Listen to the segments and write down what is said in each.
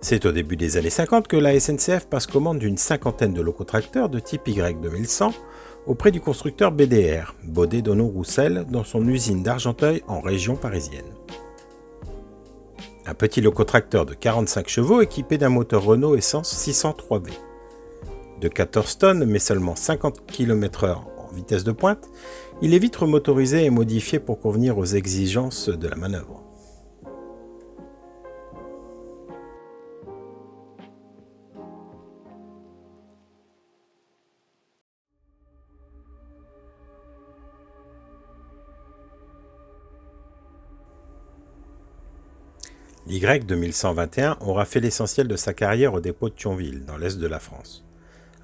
C'est au début des années 50 que la SNCF passe commande d'une cinquantaine de locotracteurs de type Y2100 auprès du constructeur BDR, Baudet Donneau Roussel, dans son usine d'Argenteuil en région parisienne. Un petit locotracteur de 45 chevaux équipé d'un moteur Renault Essence 603V. De 14 tonnes mais seulement 50 km/h en vitesse de pointe, il est vite remotorisé et modifié pour convenir aux exigences de la manœuvre. L'Y2121 aura fait l'essentiel de sa carrière au dépôt de Thionville, dans l'est de la France.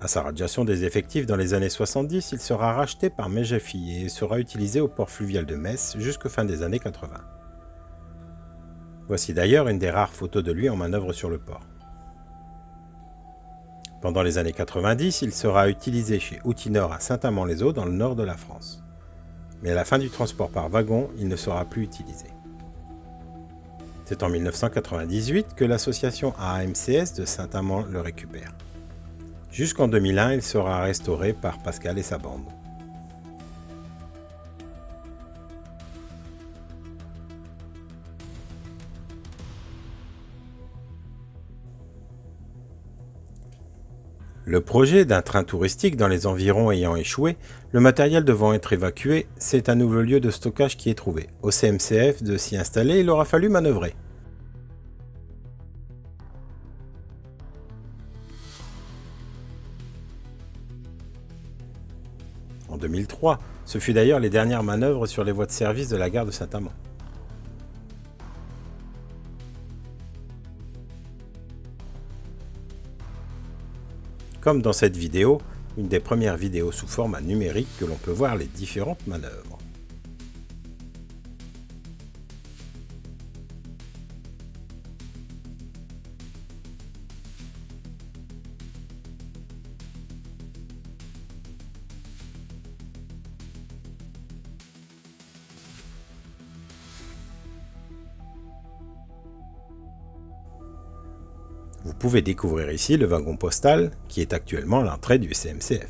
À sa radiation des effectifs dans les années 70, il sera racheté par Megefi et sera utilisé au port fluvial de Metz jusqu'aux fin des années 80. Voici d'ailleurs une des rares photos de lui en manœuvre sur le port. Pendant les années 90, il sera utilisé chez Outinor à Saint-Amand-les-Eaux dans le nord de la France. Mais à la fin du transport par wagon, il ne sera plus utilisé. C'est en 1998 que l'association AMCS de Saint-Amand le récupère. Jusqu'en 2001, il sera restauré par Pascal et sa bande. Le projet d'un train touristique dans les environs ayant échoué, le matériel devant être évacué, c'est un nouveau lieu de stockage qui est trouvé. Au CMCF de s'y installer, il aura fallu manœuvrer. En 2003, ce fut d'ailleurs les dernières manœuvres sur les voies de service de la gare de Saint-Amand. Comme dans cette vidéo, une des premières vidéos sous format numérique que l'on peut voir les différentes manœuvres. Vous pouvez découvrir ici le wagon postal qui est actuellement à l'entrée du CMCF.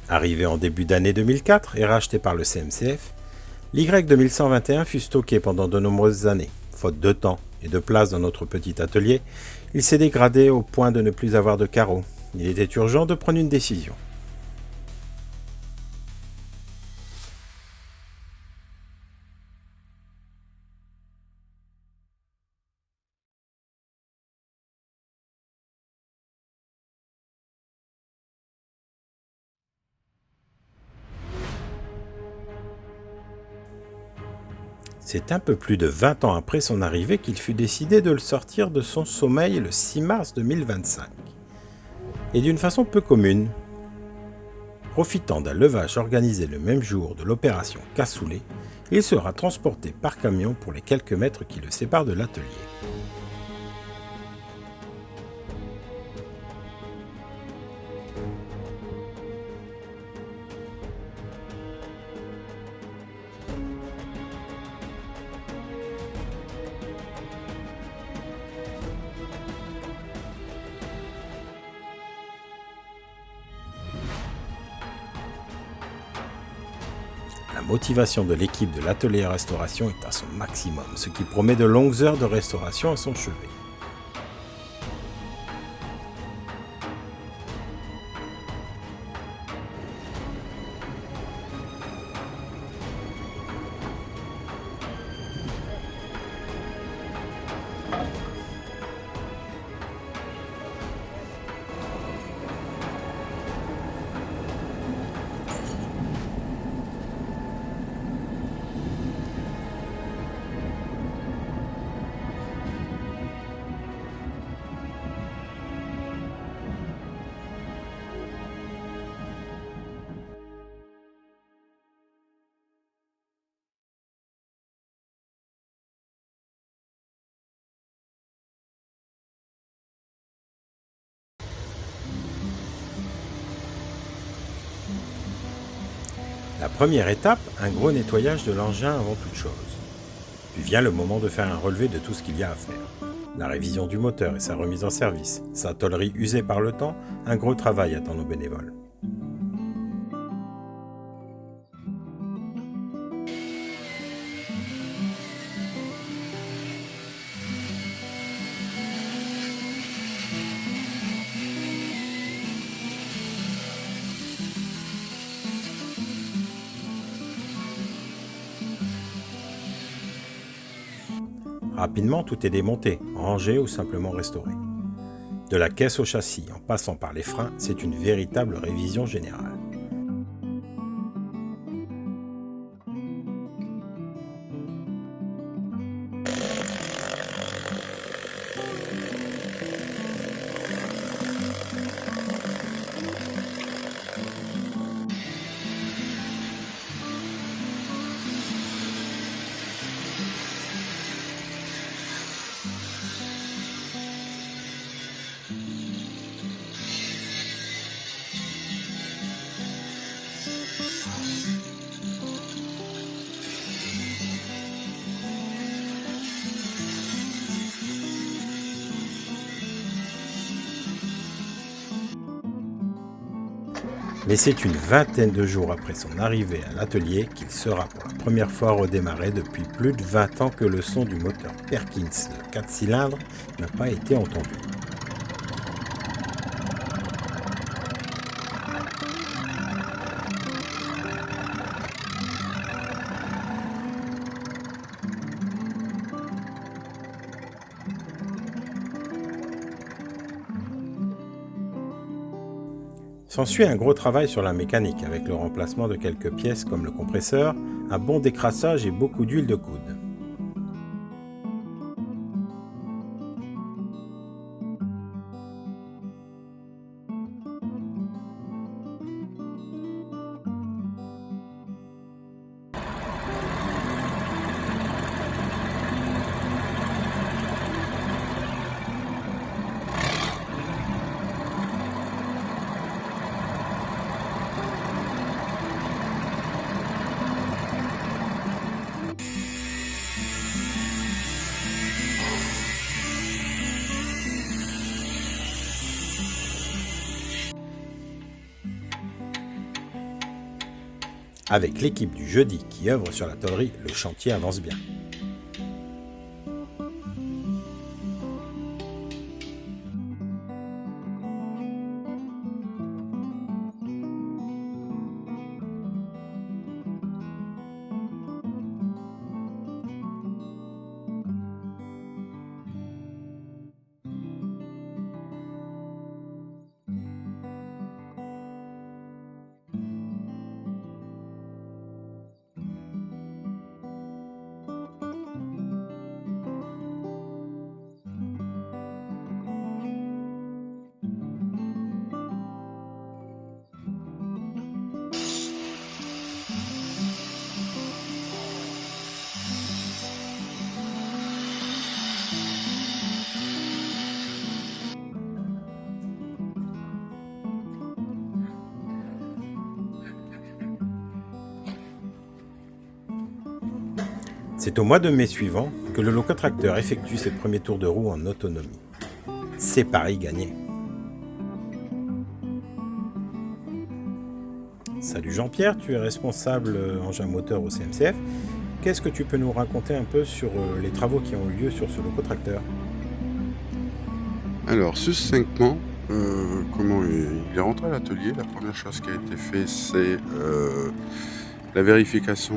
Arrivé en début d'année 2004 et racheté par le CMCF, l'Y2121 fut stocké pendant de nombreuses années. Faute de temps et de place dans notre petit atelier, il s'est dégradé au point de ne plus avoir de carreaux. Il était urgent de prendre une décision. C'est un peu plus de 20 ans après son arrivée qu'il fut décidé de le sortir de son sommeil le 6 mars 2025. Et d'une façon peu commune. Profitant d'un levage organisé le même jour de l'opération Cassoulet, il sera transporté par camion pour les quelques mètres qui le séparent de l'atelier. La motivation de l'équipe de l'atelier restauration est à son maximum, ce qui promet de longues heures de restauration à son chevet. La première étape, un gros nettoyage de l'engin avant toute chose. Puis vient le moment de faire un relevé de tout ce qu'il y a à faire. La révision du moteur et sa remise en service, sa tôlerie usée par le temps, un gros travail attend nos bénévoles. Rapidement, tout est démonté, rangé ou simplement restauré. De la caisse au châssis, en passant par les freins, c'est une véritable révision générale. Mais c'est une vingtaine de jours après son arrivée à l'atelier qu'il sera pour la première fois redémarré depuis plus de 20 ans que le son du moteur Perkins de 4 cylindres n'a pas été entendu. S'ensuit un gros travail sur la mécanique avec le remplacement de quelques pièces comme le compresseur, un bon décrassage et beaucoup d'huile de coude. Avec l'équipe du jeudi qui œuvre sur la tôlerie, le chantier avance bien. C'est au mois de mai suivant que le locotracteur effectue ses premiers tours de roue en autonomie. C'est pari gagné. Salut Jean-Pierre, tu es responsable engin moteur au CMCF. Qu'est-ce que tu peux nous raconter un peu sur les travaux qui ont eu lieu sur ce locotracteur? Alors, succinctement, comment il est rentré à l'atelier. La première chose qui a été faite, c'est la vérification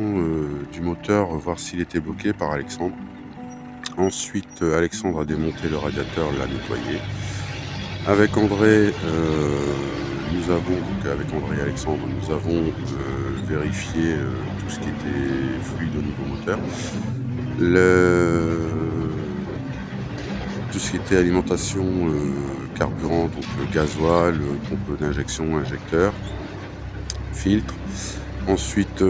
du moteur, voir s'il était bloqué par Alexandre. Ensuite, Alexandre a démonté le radiateur, l'a nettoyé. Avec André, avec André et Alexandre, nous avons vérifié tout ce qui était fluide au niveau moteur. Tout ce qui était alimentation carburant, donc gasoil, pompe d'injection, injecteur, filtre. Ensuite,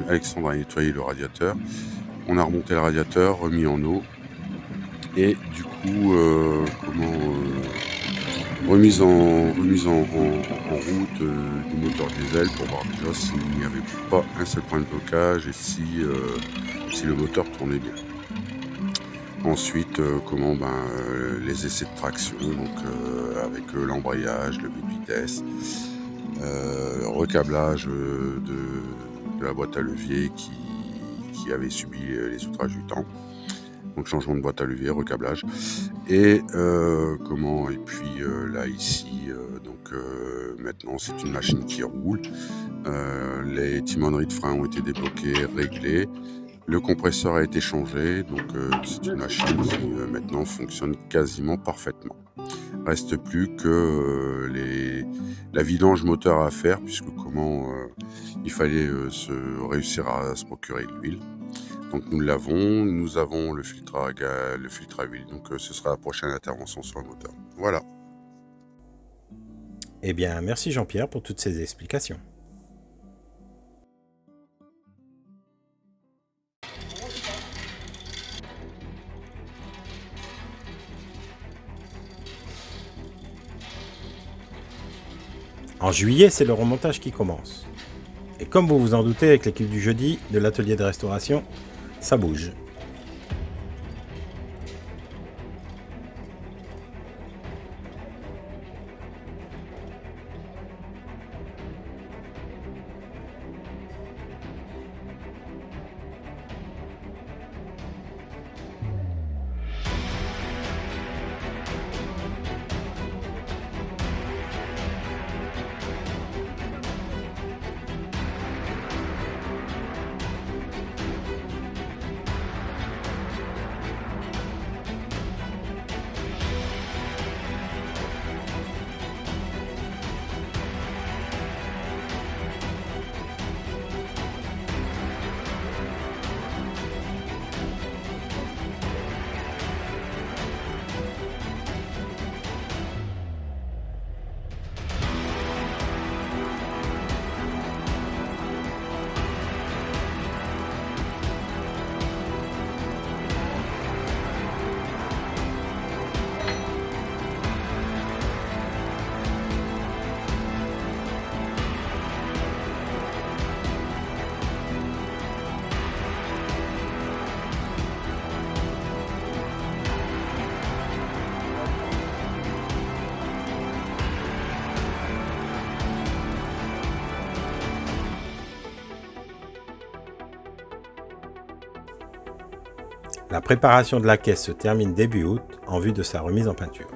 Alexandre a nettoyé le radiateur. On a remonté le radiateur, remis en eau. Et du coup, remise en route du moteur diesel pour voir déjà s'il n'y avait pas un seul point de blocage et si le moteur tournait bien. Ensuite, les essais de traction, donc avec l'embrayage, le vitesse, recablage de la boîte à levier qui avait subi les outrages du temps. Donc changement de boîte à levier, recablage. Et puis là ici, maintenant c'est une machine qui roule. Les timoneries de frein ont été débloquées, réglées. Le compresseur a été changé, donc c'est une machine qui maintenant fonctionne quasiment parfaitement. Reste plus que la vidange moteur à faire, puisque il fallait réussir à se procurer de l'huile. Donc nous avons le filtre à huile, donc ce sera la prochaine intervention sur le moteur. Voilà. Eh bien, merci Jean-Pierre pour toutes ces explications. En juillet, c'est le remontage qui commence. Et comme vous vous en doutez, avec l'équipe du jeudi de l'atelier de restauration, ça bouge. La préparation de la caisse se termine début août en vue de sa remise en peinture.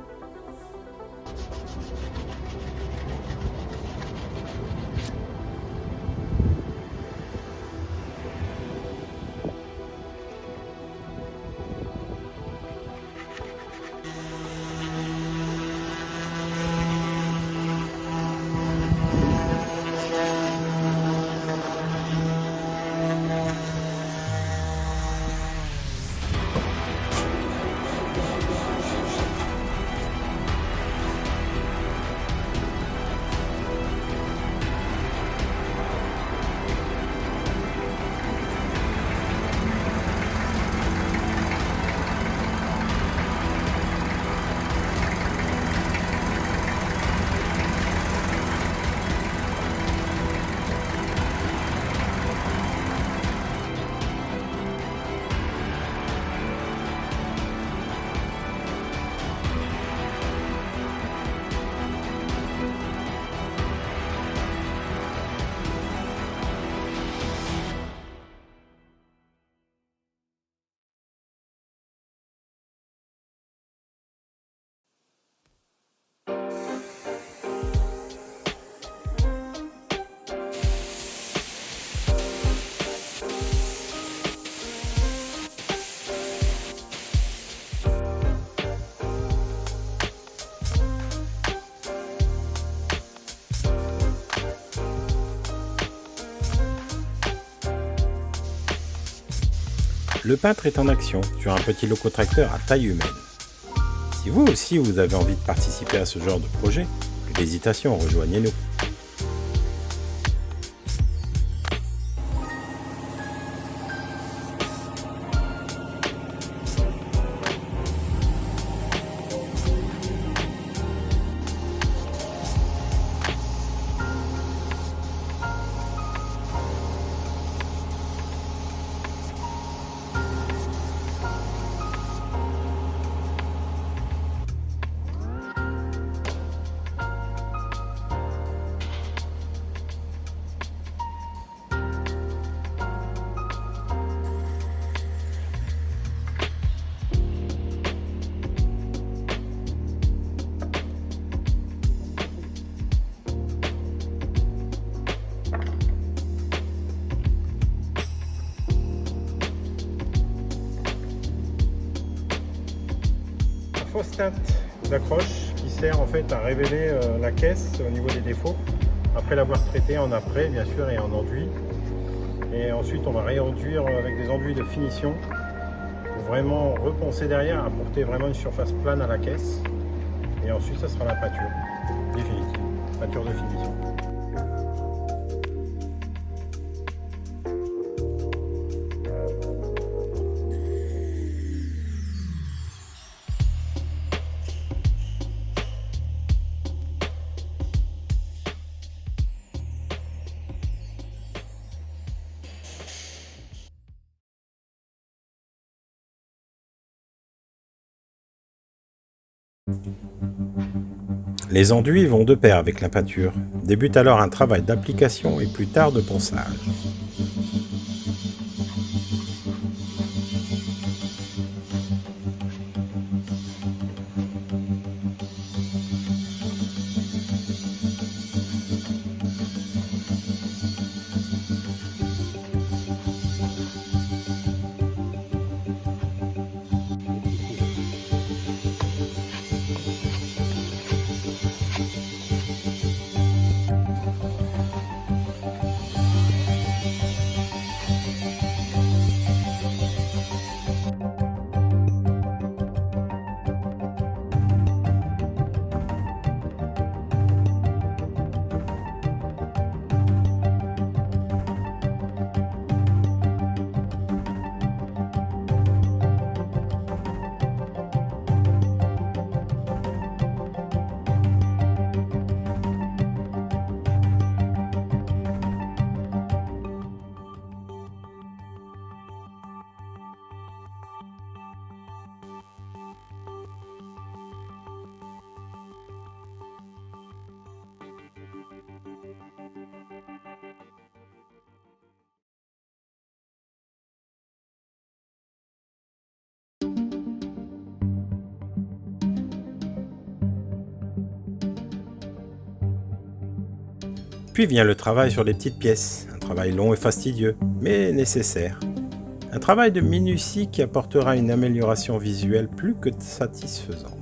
Le peintre est en action sur un petit locotracteur à taille humaine. Si vous aussi vous avez envie de participer à ce genre de projet, plus d'hésitation, rejoignez-nous. test d'accroche qui sert en fait à révéler la caisse au niveau des défauts après l'avoir traité en après bien sûr et en enduit. Et ensuite on va réenduire avec des enduits de finition pour vraiment reponcer derrière, apporter vraiment une surface plane à la caisse. Et ensuite ça sera la pâture définitive, pâture de finition. Les enduits vont de pair avec la peinture. Débute alors un travail d'application et plus tard de ponçage. Puis vient le travail sur les petites pièces, un travail long et fastidieux, mais nécessaire. Un travail de minutie qui apportera une amélioration visuelle plus que satisfaisante.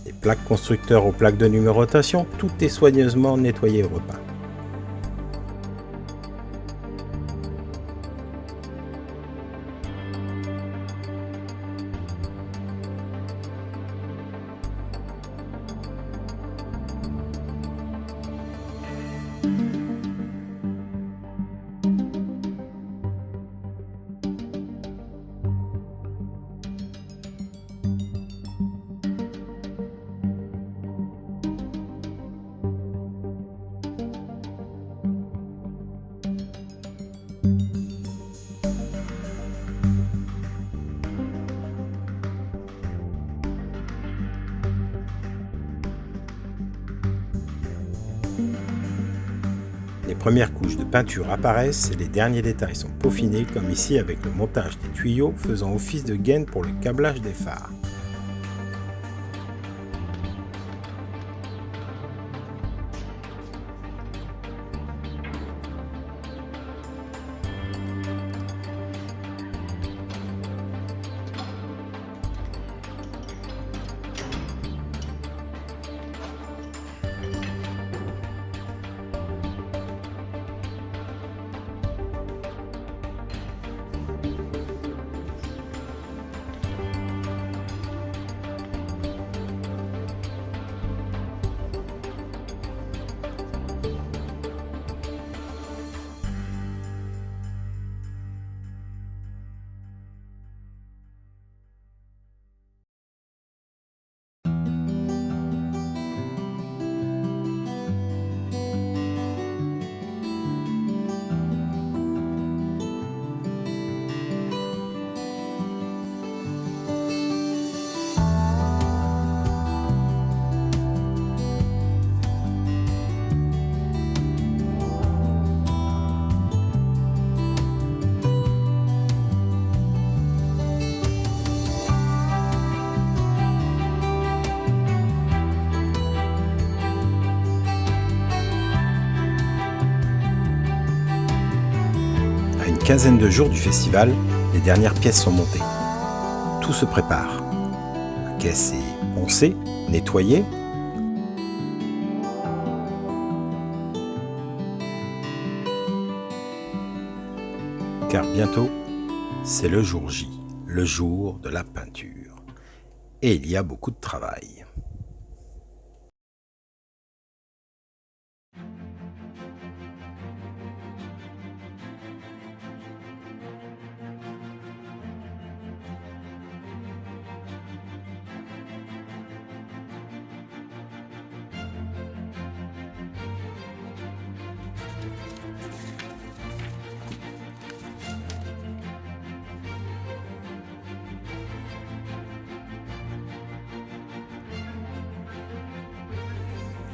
Des plaques constructeurs aux plaques de numérotation, tout est soigneusement nettoyé et repeint. Les premières couches de peinture apparaissent et les derniers détails sont peaufinés comme ici avec le montage des tuyaux faisant office de gaine pour le câblage des phares. quinzaine de jours du festival, les dernières pièces sont montées. Tout se prépare. La caisse est poncée, nettoyée. Car bientôt, c'est le jour J, le jour de la peinture. Et il y a beaucoup de travail.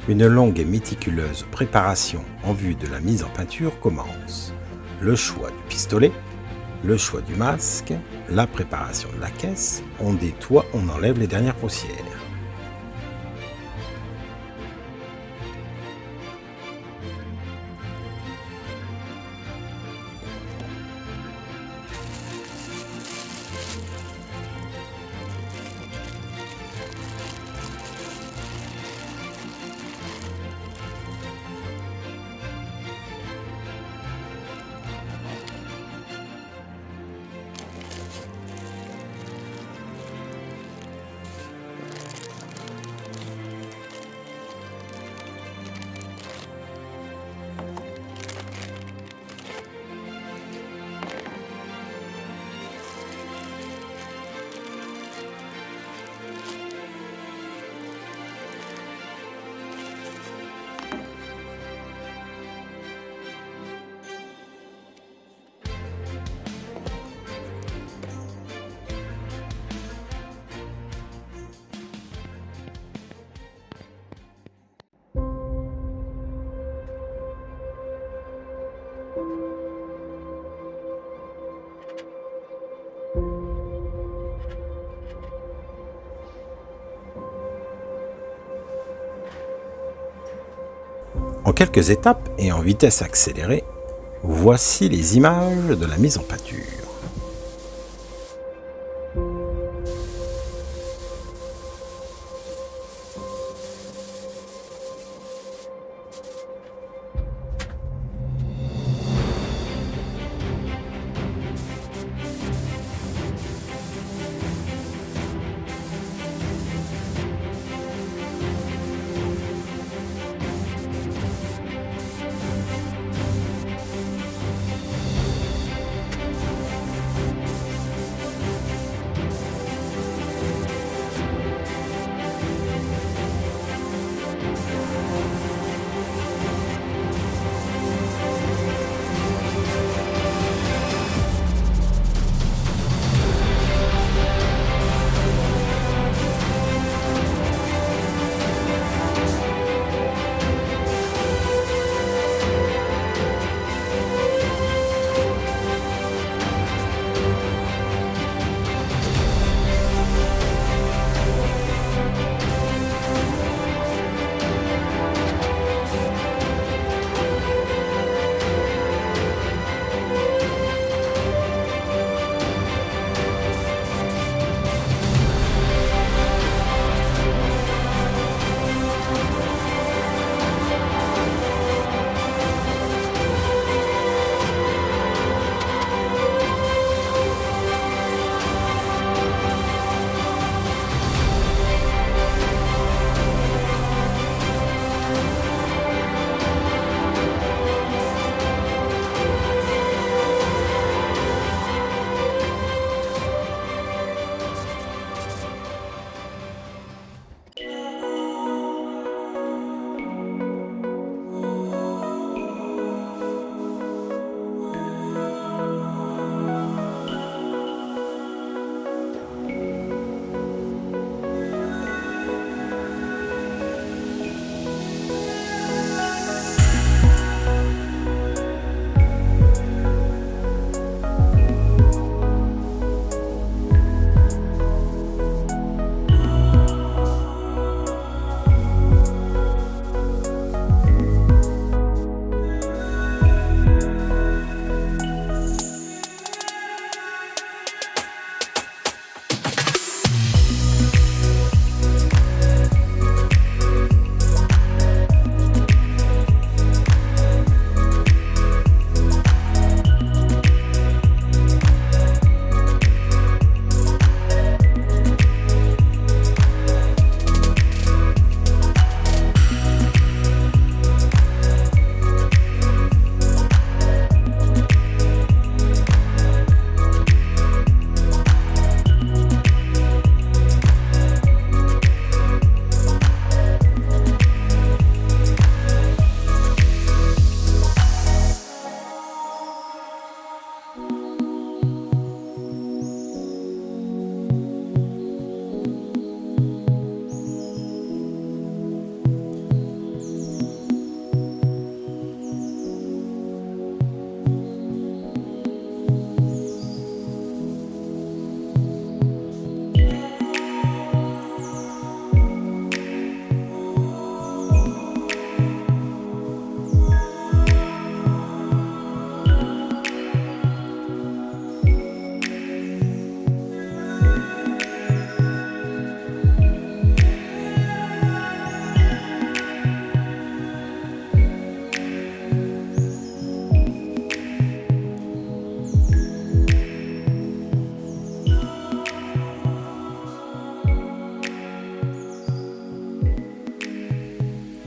Une longue et méticuleuse préparation en vue de la mise en peinture commence. Le choix du pistolet, le choix du masque, la préparation de la caisse, on nettoie, on enlève les dernières poussières. En quelques étapes et en vitesse accélérée, voici les images de la mise en peinture.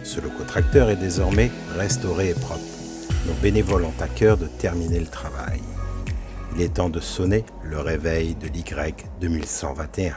Ce locotracteur est désormais restauré et propre. Nos bénévoles ont à cœur de terminer le travail. Il est temps de sonner le réveil de l'Y 2121.